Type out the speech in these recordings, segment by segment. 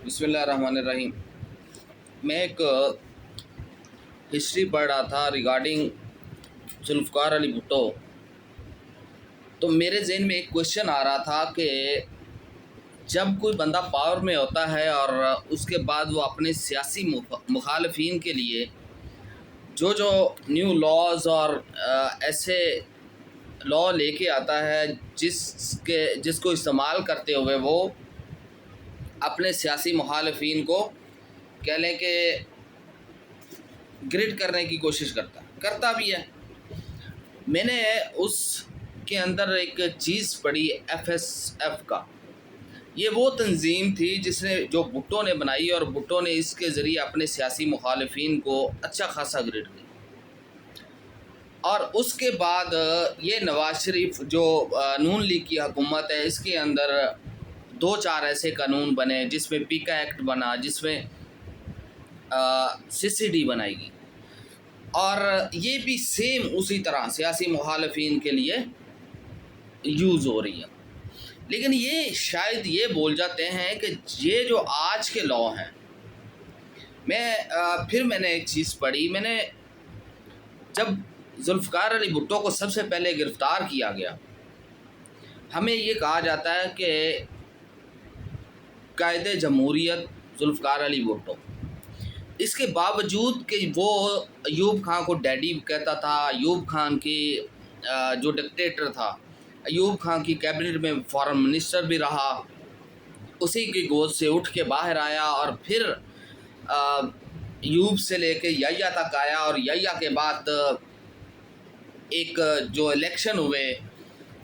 बिस्मिल्लाहिर्रहमानिर्रहीम। मैं एक हिस्ट्री पढ़ रहा था रिगार्डिंग जुल्फ़िकार अली भुट्टो। तो मेरे जहन में एक क्वेश्चन आ रहा था कि जब कोई बंदा पावर में होता है और उसके बाद वो अपने सियासी मुखालफिन के लिए जो जो न्यू लॉज और ऐसे लॉ लेके आता है जिसको इस्तेमाल करते हुए वो अपने सियासी मुखालफिन को कह लें कि ग्रिड करने की कोशिश करता भी है। मैंने उसके अंदर एक चीज़ पढ़ी FSF का। ये वो तंजीम थी जिसने जो भुट्टो ने बनाई और भुट्टो ने इसके ज़रिए अपने सियासी मुखालफिन को अच्छा खासा ग्रिड किया। और उसके बाद ये नवाज शरीफ जो नून लीग की हुकूमत है, इसके अंदर 2-4 ऐसे कानून बने जिसमें पीका एक्ट बना, जिसमें CCD बनाएगी, और ये भी सेम उसी तरह सियासी मुखालफिन के लिए यूज़ हो रही है। लेकिन ये शायद ये बोल जाते हैं कि ये जो आज के लॉ हैं, मैंने एक चीज़ पढ़ी। मैंने जब जुल्फ़िकार अली भुट्टो को सबसे पहले गिरफ़्तार किया गया, हमें ये कहा जाता है कि कायदे जमहूरियत जुल्फ़िकार अली भुट्टो, इसके बावजूद कि वो अयूब खान को डैडी कहता था, अयूब खान की जो डिक्टेटर था, अयूब खान की कैबिनेट में फॉरेन मिनिस्टर भी रहा, उसी की गोद से उठ के बाहर आया और फिर अयूब से लेके याह्या तक आया, और याह्या के बाद एक जो इलेक्शन हुए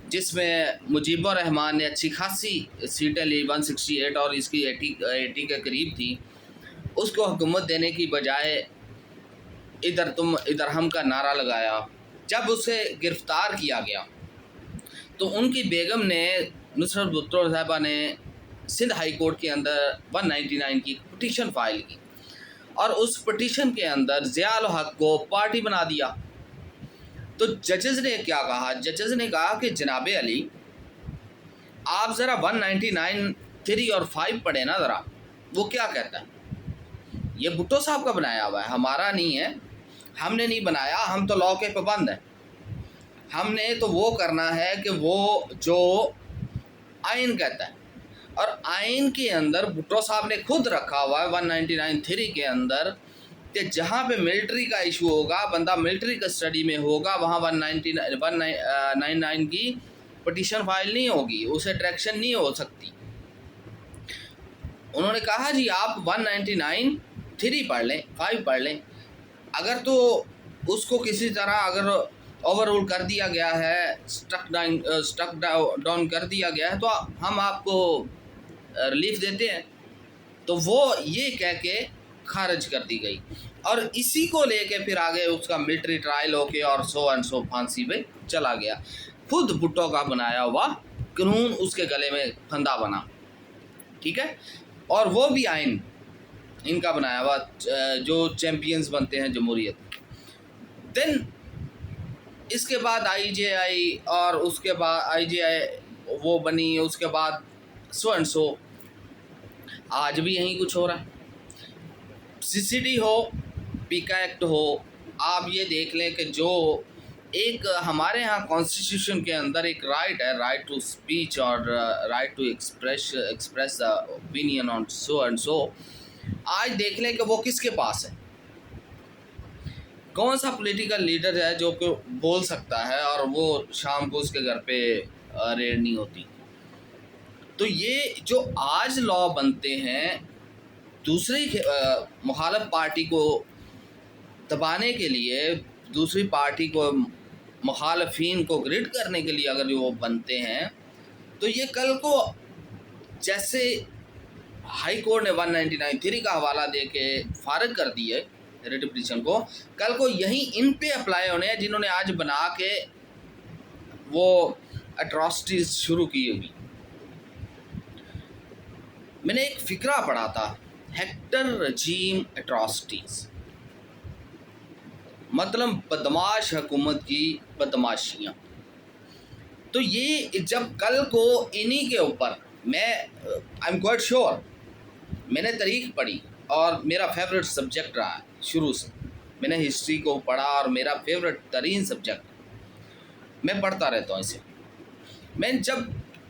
जिसमें मुजीबुर रहमान ने अच्छी खासी सीटें ली, 168 और इसकी 80 के करीब थी, उसको हुकूमत देने की बजाय इधर तुम इधर हम का नारा लगाया। जब उसे गिरफ़्तार किया गया तो उनकी बेगम ने, नुसरत भुट्टो साहिबा ने सिंध हाई कोर्ट के अंदर 199 की पटिशन फ़ाइल की, और उस पटिशन के अंदर ज़िया-उल हक़ को पार्टी बना दिया। तो जजेस ने क्या कहा? जजेस ने कहा कि जनाब अली, आप ज़रा 199 3 और 5 पढ़े ना ज़रा, वो क्या कहता है। ये भुट्टो साहब का बनाया हुआ है, हमारा नहीं है, हमने नहीं बनाया, हम तो लॉ के पाबंद हैं। हमने तो वो करना है कि वो जो आइन कहता है, और आइन के अंदर भुट्टो साहब ने खुद रखा हुआ है 199(3) के अंदर कि जहाँ पे मिलिट्री का इशू होगा, बंदा मिलिट्री कस्टडी में होगा, वहाँ 199 की पटिशन फाइल नहीं होगी, उसे ट्रैक्शन नहीं हो सकती। उन्होंने कहा जी आप 199(3) पढ़ लें, 5 पढ़ लें, अगर तो उसको किसी तरह अगर ओवररूल कर दिया गया है, स्टक डाउन कर दिया गया है, तो हम आपको रिलीफ देते हैं। तो वो ये कह के खारिज कर दी गई, और इसी को लेके फिर आगे उसका मिलिट्री ट्रायल होके और सो फांसी पे चला गया। खुद भुट्टो का बनाया हुआ कानून उसके गले में फंदा बना, ठीक है। और वो भी आइन इनका बनाया हुआ, जो चैम्पियंस बनते हैं जमहूरियत। देन इसके बाद IJ आई, और उसके बाद IJ वो बनी, उसके बाद सो आज भी यहीं कुछ हो रहा है। CCD हो, पीका एक्ट हो, आप ये देख लें कि जो एक हमारे यहाँ कॉन्स्टिट्यूशन के अंदर एक राइट है, राइट टू स्पीच और right to express opinion on so and so, आज देख लें कि वो किसके पास है। कौन सा पॉलिटिकल लीडर है जो कि बोल सकता है और वो शाम को उसके घर पे रेड नहीं होती। तो ये जो आज लॉ बनते हैं दूसरी मुखालिफ पार्टी को दबाने के लिए, दूसरी पार्टी को मुखालफिन को ग्रिड करने के लिए अगर वो बनते हैं, तो ये कल को जैसे हाई कोर्ट ने 199(3) का हवाला दे के फारिग कर दी है रिट पिटीशन को, कल को यही इन पे अप्लाई होने हैं जिन्होंने आज बना के वो अट्रॉसिटीज़ शुरू की होगी। मैंने एक फ़िक्रा पढ़ा था, हेक्टर रजीम एट्रॉसिटीज़, मतलब बदमाश हुकूमत की बदमाशियाँ। तो ये जब कल को इन्हीं के ऊपर, मैं आई एम क्वाइट श्योर मैंने तारीख़ पढ़ी और मेरा फेवरेट सब्जेक्ट रहा है शुरू से। मैंने हिस्ट्री को पढ़ा और मेरा फेवरेट तरीन सब्जेक्ट, मैं पढ़ता रहता हूँ इसे।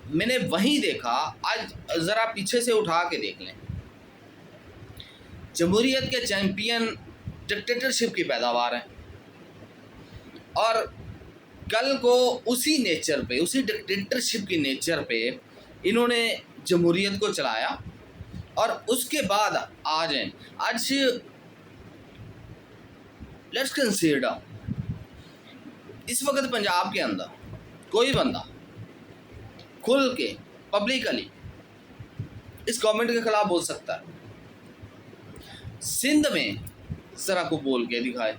मैंने वहीं देखा, आज ज़रा पीछे से उठा के देख लें, जमहूरियत के चैम्पियन डिक्टेटरशिप की पैदावार है, और कल को उसी नेचर पे, उसी डिक्टेटरशिप की नेचर पे इन्होंने जमहूरियत को चलाया। और उसके बाद आज लेट्स कंसीडर, इस वक्त पंजाब के अंदर कोई बंदा खुल के पब्लिकली इस गवर्नमेंट के खिलाफ बोल सकता है। सिंध में ज़रा को बोल के दिखाए।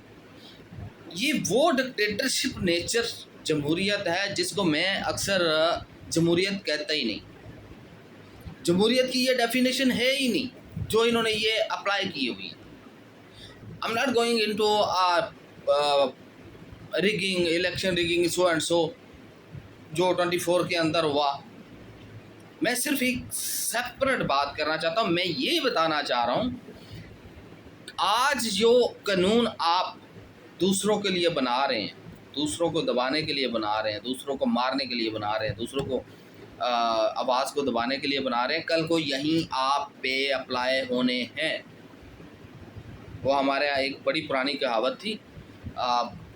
ये वो डिक्टेटरशिप नेचर जमहूरियत है जिसको मैं अक्सर जमहूरियत कहता ही नहीं। जमहूरियत की ये डेफिनेशन है ही नहीं जो इन्होंने ये अप्लाई की हुई। I am not going into rigging, election rigging, so and सो जो 24 के अंदर हुआ। मैं सिर्फ एक सेपरेट बात करना चाहता हूँ। मैं ये बताना चाह रहा हूँ, आज जो कानून आप दूसरों के लिए बना रहे हैं, दूसरों को दबाने के लिए बना रहे हैं, दूसरों को मारने के लिए बना रहे हैं, दूसरों को आवाज़ को दबाने के लिए बना रहे हैं, कल को यहीं आप पे अप्लाई होने हैं। वो हमारे यहाँ एक बड़ी पुरानी कहावत थी,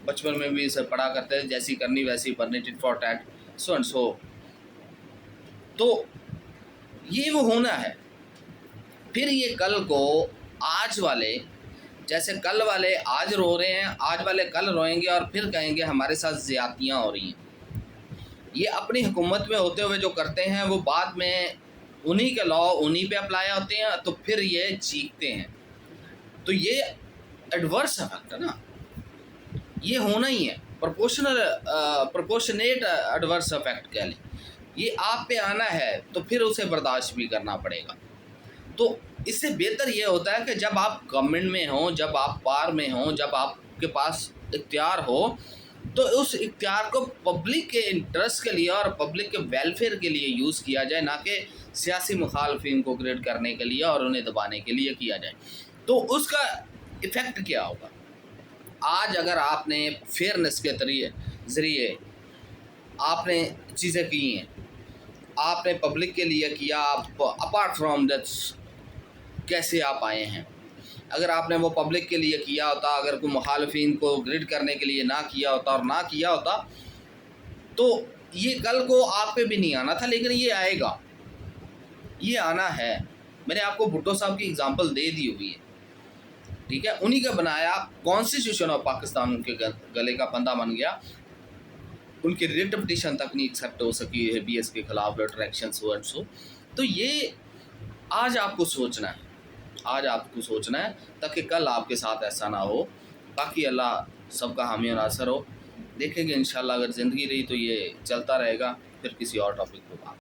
बचपन में भी इसे पढ़ा करते थे, जैसी करनी वैसी भरनी, tit for tat, so and so. तो ये वो होना है। फिर ये कल को आज वाले, जैसे कल वाले आज रो रहे हैं, आज वाले कल रोएंगे और फिर कहेंगे हमारे साथ ज़्यादतियाँ हो रही हैं। ये अपनी हुकूमत में होते हुए जो करते हैं वो बाद में उन्हीं के लॉ उन्हीं पे अप्लाई होते हैं, तो फिर ये चीखते हैं। तो ये एडवर्स इफेक्ट है ना, ये होना ही है। प्रोपोर्शनेट एडवर्स इफेक्ट कह लें, ये आप पे आना है तो फिर उसे बर्दाश्त भी करना पड़ेगा। तो इससे बेहतर ये होता है कि जब आप गवर्नमेंट में हों, जब आप पार में हों, जब आपके पास इख्तियार हो, तो उस इख्तियार को पब्लिक के इंटरेस्ट के लिए और पब्लिक के वेलफेयर के लिए यूज़ किया जाए, ना कि सियासी मुखालफिन को ग्रेड करने के लिए और उन्हें दबाने के लिए किया जाए। तो उसका इफ़ेक्ट क्या होगा? आज अगर आपने फेयरनेस के ज़रिए आपने चीज़ें की हैं, आपने पब्लिक के लिए किया, आप अपार्ट फ्रॉम दैट्स कैसे आप आए हैं, अगर आपने वो पब्लिक के लिए किया होता, अगर कोई मुखालफिन को ग्रिड करने के लिए ना किया होता और ना किया होता, तो ये कल को आप पे भी नहीं आना था, लेकिन ये आएगा, ये आना है। मैंने आपको भुट्टो साहब की एग्जांपल दे दी हुई है, ठीक है। उन्हीं का बनाया कॉन्स्टिट्यूशन ऑफ पाकिस्तान उनके गले का फंदा बन गया। उनकी रिट पिटीशन तक नहीं एक्सेप्ट हो सकी है BS के खिलाफ, letter action, so and so. तो ये आज आपको सोचना है, आज आपको सोचना है ताकि कल आपके साथ ऐसा ना हो। बाकी अल्लाह सबका हामी और नासर हो। देखेंगे इंशाल्लाह, अगर ज़िंदगी रही तो ये चलता रहेगा। फिर किसी और टॉपिक पे बात